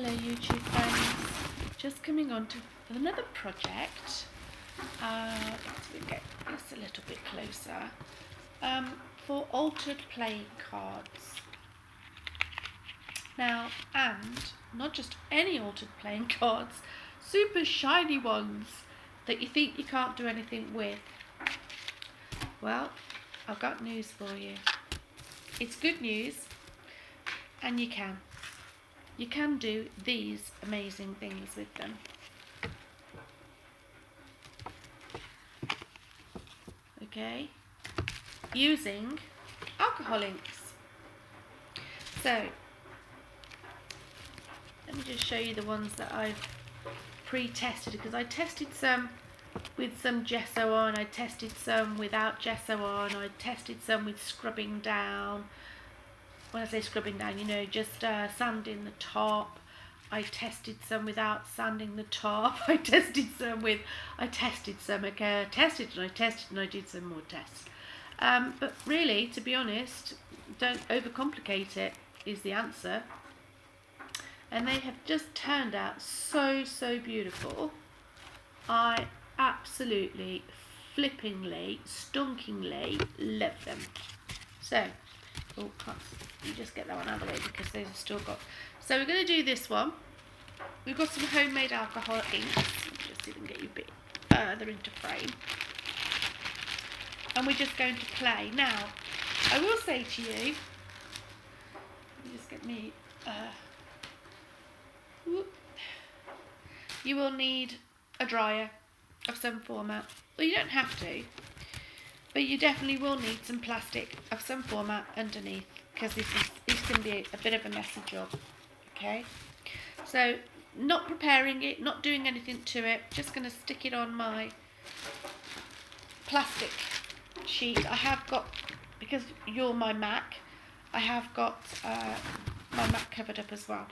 Hello YouTube friends, just coming on to another project. Let's get this a little bit closer. For altered playing cards. Now, and not just any altered playing cards, super shiny ones that you think you can't do anything with. Well, I've got news for you. It's good news, and you can. You can do these amazing things with them. Okay, using alcohol inks. So, let me just show you the ones that I've pre-tested, because I tested some with some gesso on, I tested some without gesso on, I tested some with scrubbing down. When I say scrubbing down, you know, just sanding the top. I tested some without sanding the top. I tested some, okay, I tested and I did some more tests. But really, to be honest, don't overcomplicate it, is the answer. And they have just turned out so beautiful. I absolutely, flippingly, stonkingly love them. So, oh, you just get that one out of the way because those have still got. So we're going to do this one. We've got some homemade alcohol inks. Just see if we can get you a bit further into frame. And we're just going to play. Now, I will say to you, let me just get me. You will need a dryer of some format. Well, you don't have to. But you definitely will need some plastic of some format underneath, because this can be a bit of a messy job. Okay, so not preparing it, not doing anything to it, just going to stick it on my plastic sheet. I have got, because you're my Mac, I have got my Mac covered up as well.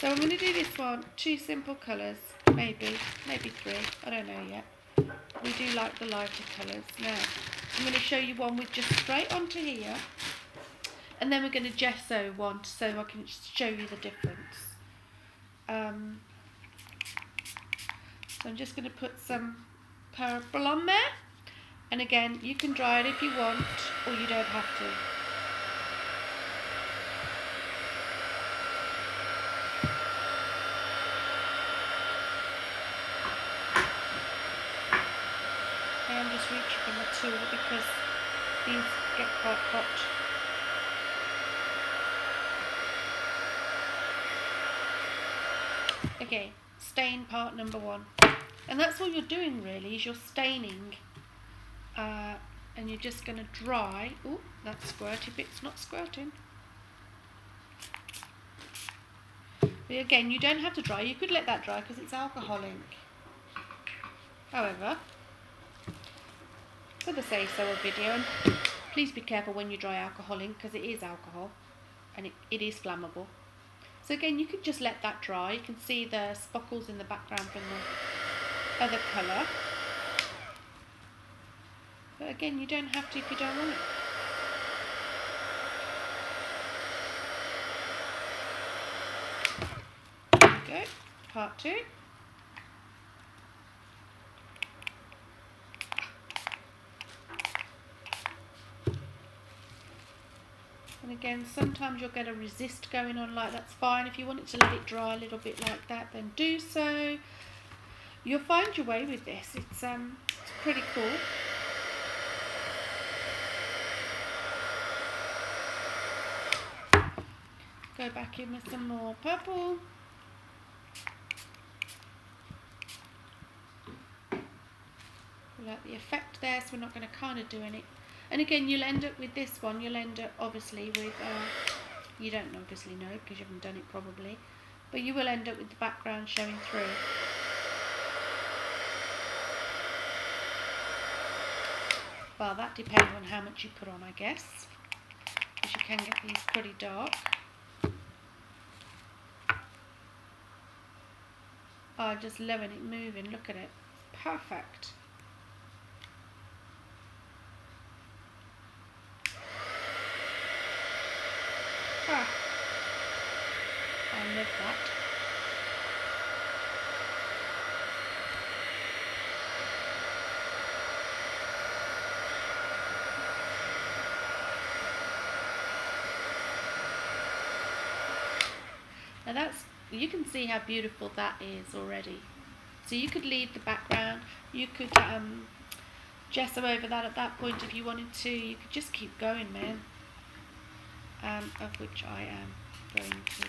So I'm going to do this one, 2 simple colours, maybe 3, I don't know yet. We do like the lighter colours. Now, I'm going to show you one with just straight onto here, and then we're going to gesso one so I can show you the difference. So I'm just going to put some purple on there, and again, you can dry it if you want, or you don't have to. I'm just reaching for my tool because these get quite hot. Okay, stain part number 1. And that's all you're doing really, is you're staining. And you're just going to dry. Oh, that squirty bit's not squirting. But again, you don't have to dry. You could let that dry because it's alcohol ink. However, for the say-so of video, and please be careful when you dry alcohol ink because it is alcohol and it is flammable. So again, you could just let that dry. You can see the sparkles in the background from the other colour. But again, you don't have to if you don't want it. There we go, part 2. And again, sometimes you'll get a resist going on, like that's fine. If you want it to let it dry a little bit like that, then do so. You'll find your way with this. It's pretty cool. Go back in with some more purple. We like the effect there, so we're not going to kind of do any. And again, you'll end up with this one, you'll end up obviously with, you don't obviously know because you haven't done it probably, but you will end up with the background showing through. Well, that depends on how much you put on, I guess, because you can get these pretty dark. Oh, I'm just loving it moving, look at it, perfect. Ah, I love that. Now that's, you can see how beautiful that is already. So you could leave the background, you could gesso over that at that point if you wanted to. You could just keep going, man. Of which I am going to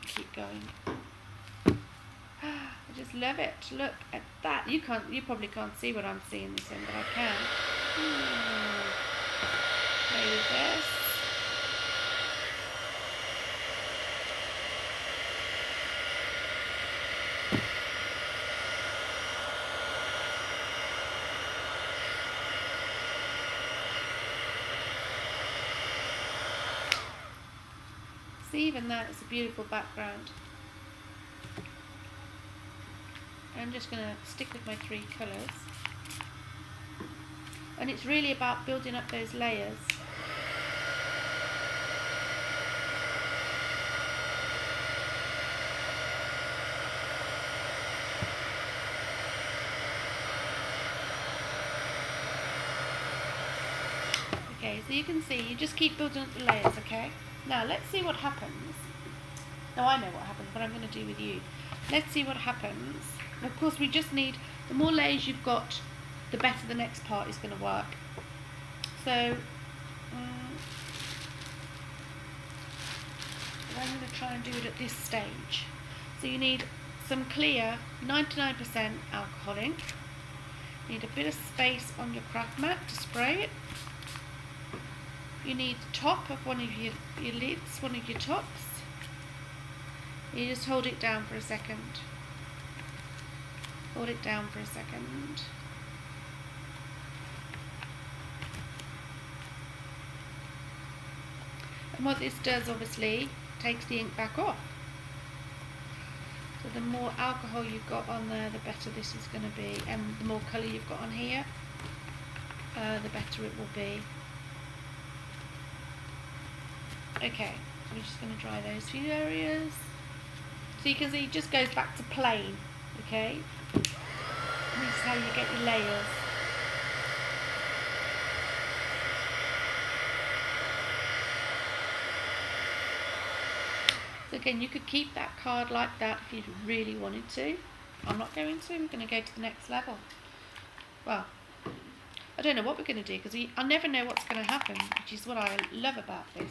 keep going. I just love it. Look at that. You probably can't see what I'm seeing this in, but I can. Play with this. See, even that is a beautiful background. I'm just going to stick with my 3 colours. And it's really about building up those layers. Okay, so you can see, you just keep building up the layers, okay? Now, let's see what happens. Now, I know what happens, but I'm going to do with you. Let's see what happens. And of course, we just need, the more layers you've got, the better the next part is going to work. So, I'm going to try and do it at this stage. So you need some clear 99% alcohol ink. You need a bit of space on your craft mat to spray it. You need the top of one of your lids, one of your tops. You just hold it down for a second. Hold it down for a second. And what this does, obviously, takes the ink back off. So the more alcohol you've got on there, the better this is going to be. And the more colour you've got on here, the better it will be. Okay, so we're just going to dry those few areas. So you can see it just goes back to plain, okay? And this is how you get your layers. So again, you could keep that card like that if you really wanted to. I'm not going to, I'm going to go to the next level. Well, I don't know what we're going to do because I never know what's going to happen, which is what I love about this.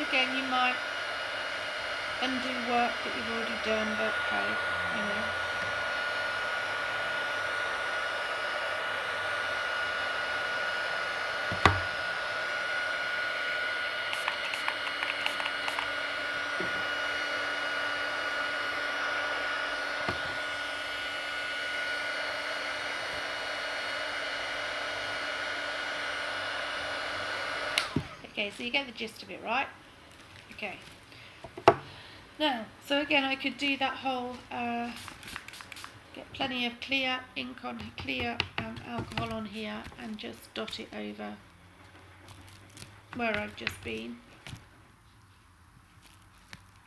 Again, you might undo work that you've already done, but hey, you know. Okay, so you get the gist of it, right? Okay. Now, so again, I could do that whole, get plenty of clear ink on, clear alcohol on here, and just dot it over where I've just been.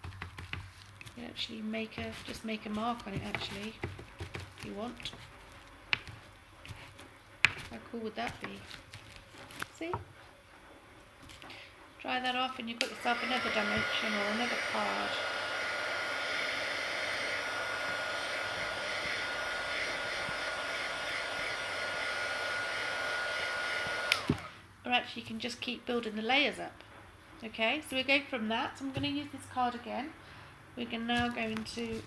You can actually just make a mark on it actually, if you want. How cool would that be? See? Dry that off and you've got yourself another dimension or another card. Or actually you can just keep building the layers up. Okay, so we go from that. So I'm going to use this card again. We can now go into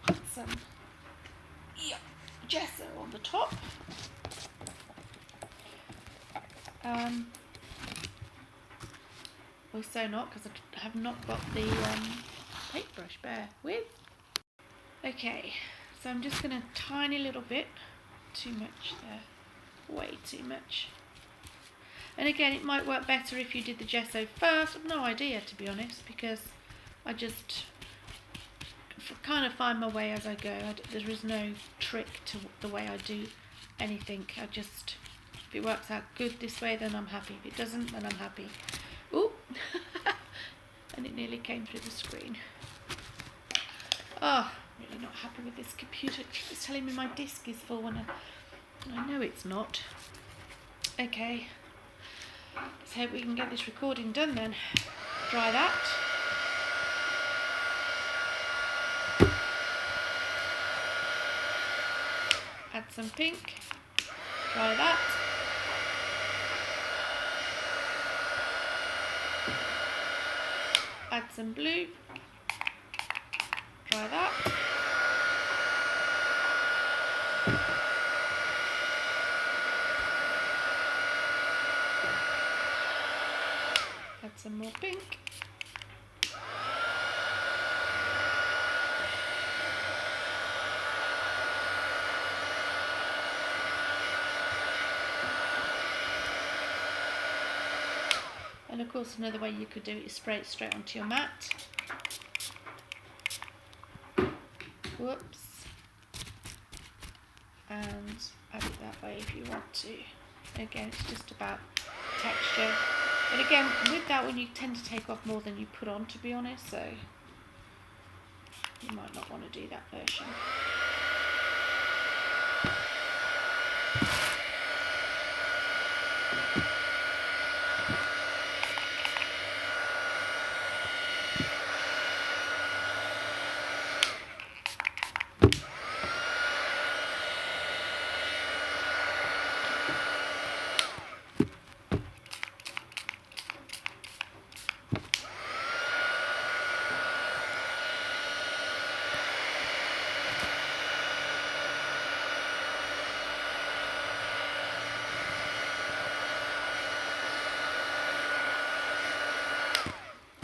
put some gesso on the top. Also not, because I have not got the paintbrush, bear with. Okay, so I'm just going to tiny little bit, too much there, way too much. And again, it might work better if you did the gesso first. I've no idea, to be honest, because I just kind of find my way as I go. There is no trick to the way I do anything. If it works out good this way, then I'm happy. If it doesn't, then I'm happy. Ooh, and it nearly came through the screen. Oh, really not happy with this computer. It's telling me my disk is full when I know it's not. Okay, let's hope we can get this recording done then. Dry that. Add some pink. Dry that. Add some blue. Dry that. Add some more pink. And of course another way you could do it is spray it straight onto your mat. Whoops. And add it that way if you want to. Again, it's just about texture. But again, with that one you tend to take off more than you put on, to be honest, so you might not want to do that version.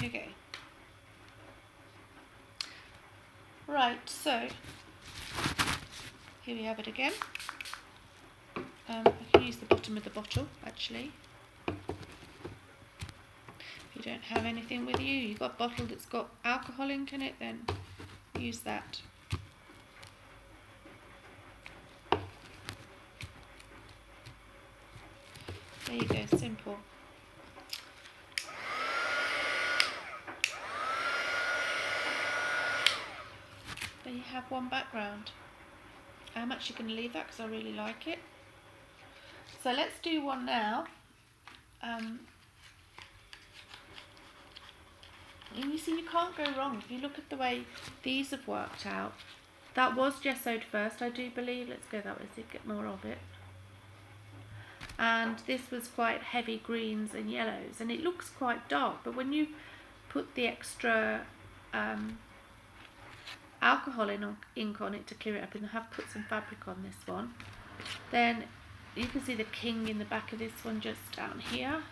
Okay. Right, so here we have it again. I can use the bottom of the bottle actually. If you don't have anything with you, you've got a bottle that's got alcohol ink in it, then use that. There you go, simple. There you have one background. I'm actually going to leave that because I really like it. So let's do one now. And you see, you can't go wrong if you look at the way these have worked out. That was gesso'd first, I do believe. Let's go that way so you get more of it. And this was quite heavy greens and yellows, and it looks quite dark, but when you put the extra alcohol ink on it to clear it up, and I have put some fabric on this one, then you can see the king in the back of this one just down here.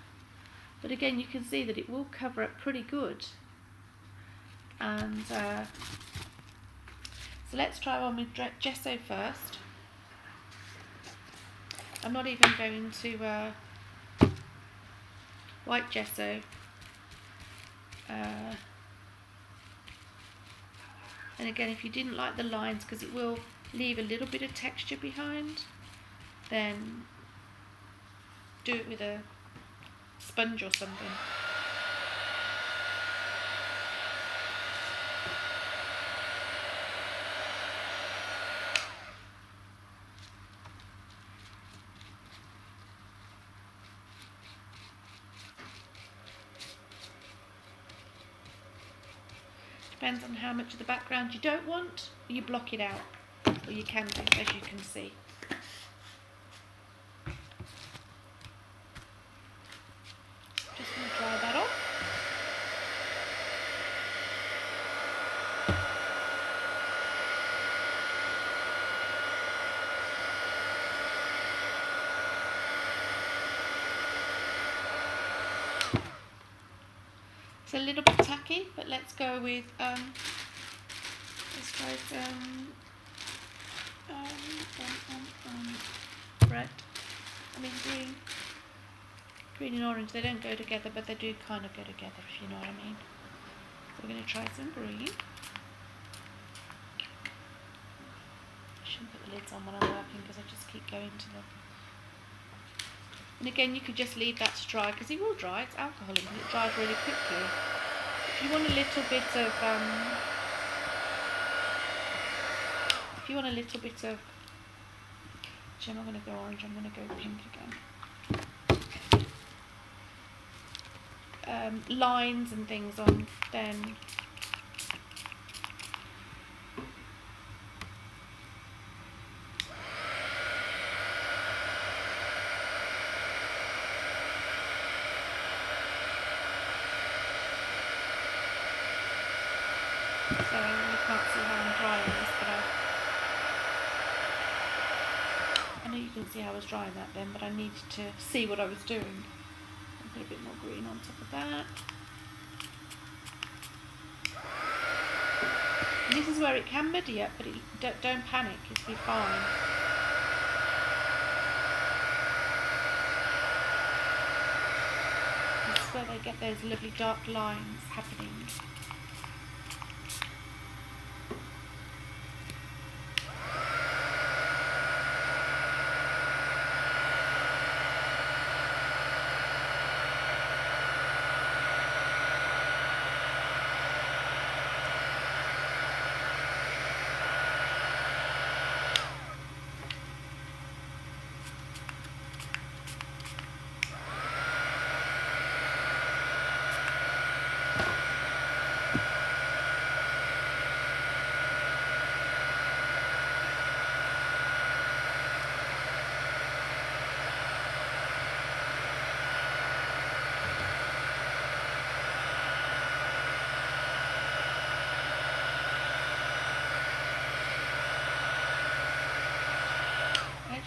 But again, you can see that it will cover up pretty good. And so let's try one with gesso first. I'm not even going to white gesso. And again, if you didn't like the lines, because it will leave a little bit of texture behind, then do it with a sponge or something. Depends on how much of the background you don't want, you block it out, or you can do, as you can see. Just going to dry that off. It's a little bit tacky, but let's go with let's try some red. I mean green. Green and orange, they don't go together, but they do kind of go together, if you know what I mean. So we're going to try some green. shouldn't put the lids on when I'm working because I just keep going to them. And again, you could just leave that to dry because it will dry. It's alcohol and it dries really quickly. If you want a little bit of, I'm not going to go orange. I'm going to go pink again. Lines and things on, then so you can't see how I'm drying this, but I know you can see how I was drying that then, but I needed to see what I was doing. I'll put a bit more green on top of that. And this is where it can muddy up, but don't panic, it'll be fine. This is where they get those lovely dark lines happening.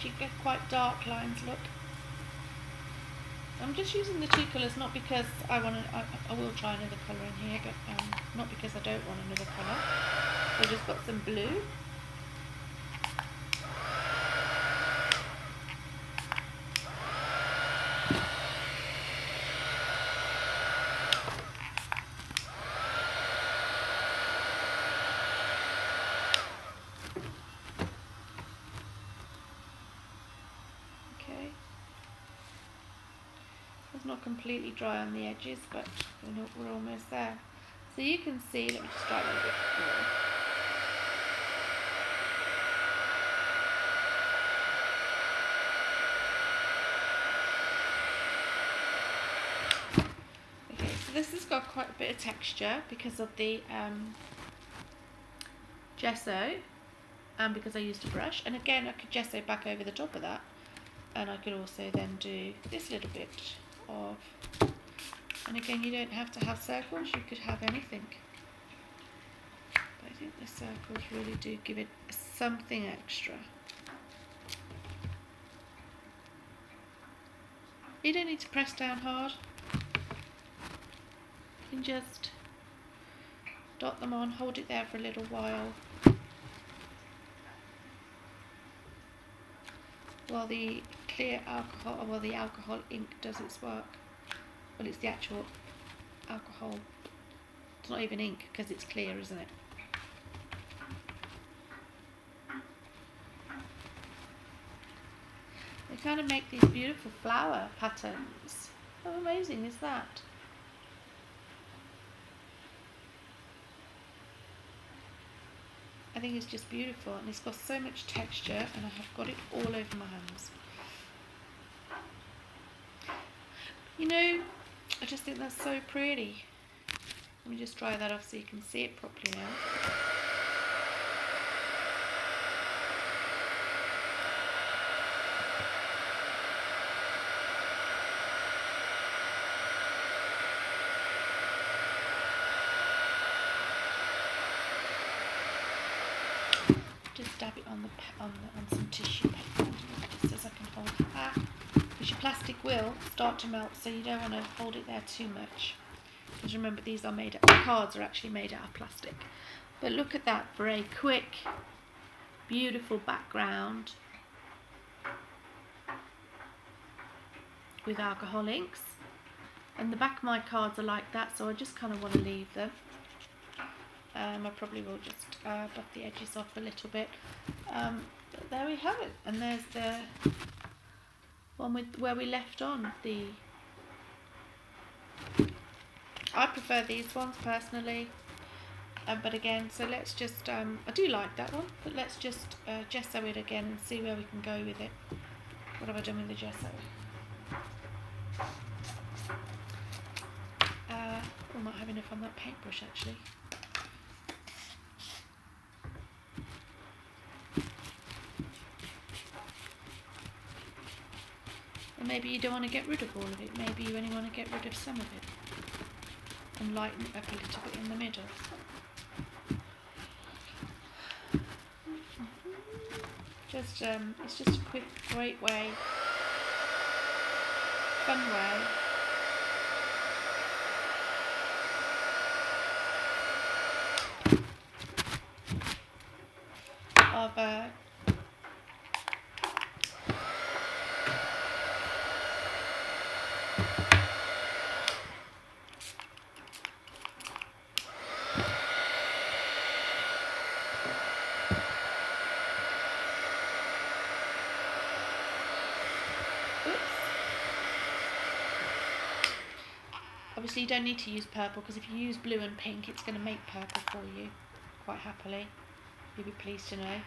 You get quite dark lines, look. I'm just using the two colours not because I will try another colour in here, but not because I don't want another colour. I've just got some blue. Not completely dry on the edges, but we're almost there. So you can see, let me just dry a little bit more. Okay, so this has got quite a bit of texture because of the gesso and because I used a brush. And again, I could gesso back over the top of that, and I could also then do this little bit of, and again, you don't have to have circles, you could have anything, but I think the circles really do give it something extra. You don't need to press down hard, you can just dot them on, hold it there for a little while the clear alcohol, or the alcohol ink does its work. Well, it's the actual alcohol. It's not even ink because it's clear, isn't it? They kind of make these beautiful flower patterns. How amazing is that? I think it's just beautiful, and it's got so much texture, and I have got it all over my hands. You know, I just think that's so pretty. Let me just dry that off so you can see it properly now. Just dab it on some tissue paper, just as I can hold it back. Because your plastic will start to melt, so you don't want to hold it there too much. Because remember, these are made out, cards are actually made out of plastic. But look at that for a quick, beautiful background with alcohol inks. And the back of my cards are like that, so I just kind of want to leave them. I probably will just buff the edges off a little bit. But there we have it, and there's the one with where we left on. I prefer these ones personally, but again, so let's just I do like that one, but let's just gesso it again and see where we can go with it. What have I done with the gesso? I might have enough on that paintbrush actually. And maybe you don't want to get rid of all of it, maybe you only want to get rid of some of it and lighten it up a little bit in the middle. Just it's just a quick, great way, fun way of obviously you don't need to use purple, because if you use blue and pink it's going to make purple for you quite happily. You'll be pleased to know.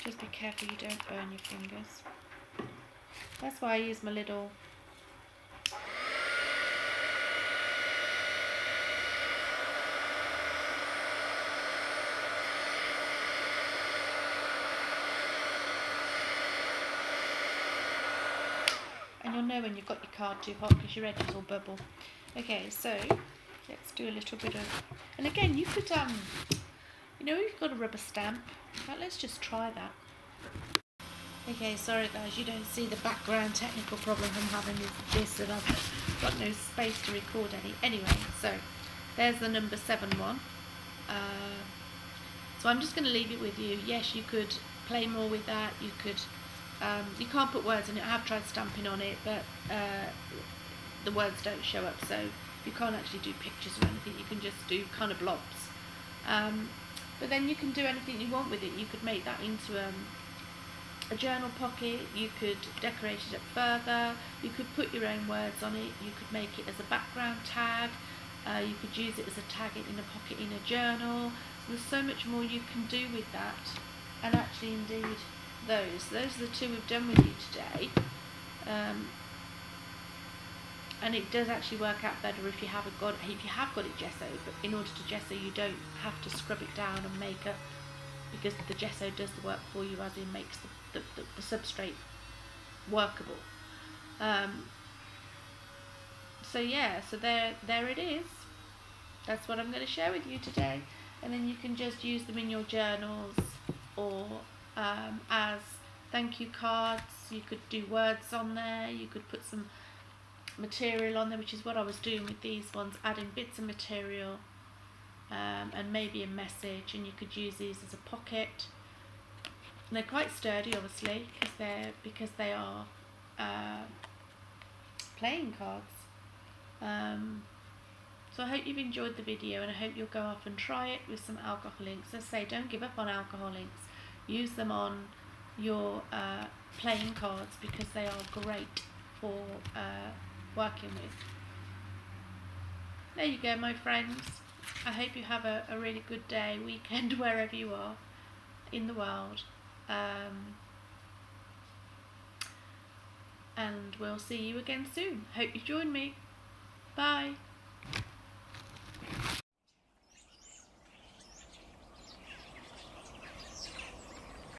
Just be careful you don't burn your fingers. That's why I use my little and you'll know when you've got your card too hot because your edges will bubble. Okay, so let's do a little bit of, and again you could you know, you've got a rubber stamp, but let's just try that. Okay, sorry guys, you don't see the background technical problem I'm having with this, and I've got no space to record any. Anyway, so there's the number 7 one. So I'm just going to leave it with you. Yes, you could play more with that. You could, you can't put words in it. I have tried stamping on it, but the words don't show up, so you can't actually do pictures or anything. You can just do kind of blobs. But then you can do anything you want with it. You could make that into a journal pocket, you could decorate it up further, you could put your own words on it, you could make it as a background tag, you could use it as a tag in a pocket in a journal. So there's so much more you can do with that, and actually indeed those are the 2 we've done with you today. And it does actually work out better if you have got it gessoed, but in order to gesso you don't have to scrub it down and make up, because the gesso does the work for you, as in makes the substrate workable. So yeah, so there it is. That's what I'm going to share with you today, and then you can just use them in your journals or as thank you cards. You could do words on there, you could put some material on there, which is what I was doing with these ones, adding bits of material and maybe a message, and you could use these as a pocket. And they're quite sturdy, obviously, because they are playing cards. So I hope you've enjoyed the video, and I hope you'll go off and try it with some alcohol inks. As I say, don't give up on alcohol inks. Use them on your playing cards, because they are great for working with. There you go, my friends. I hope you have a really good day, weekend, wherever you are in the world. And we'll see you again soon. Hope you join me. Bye.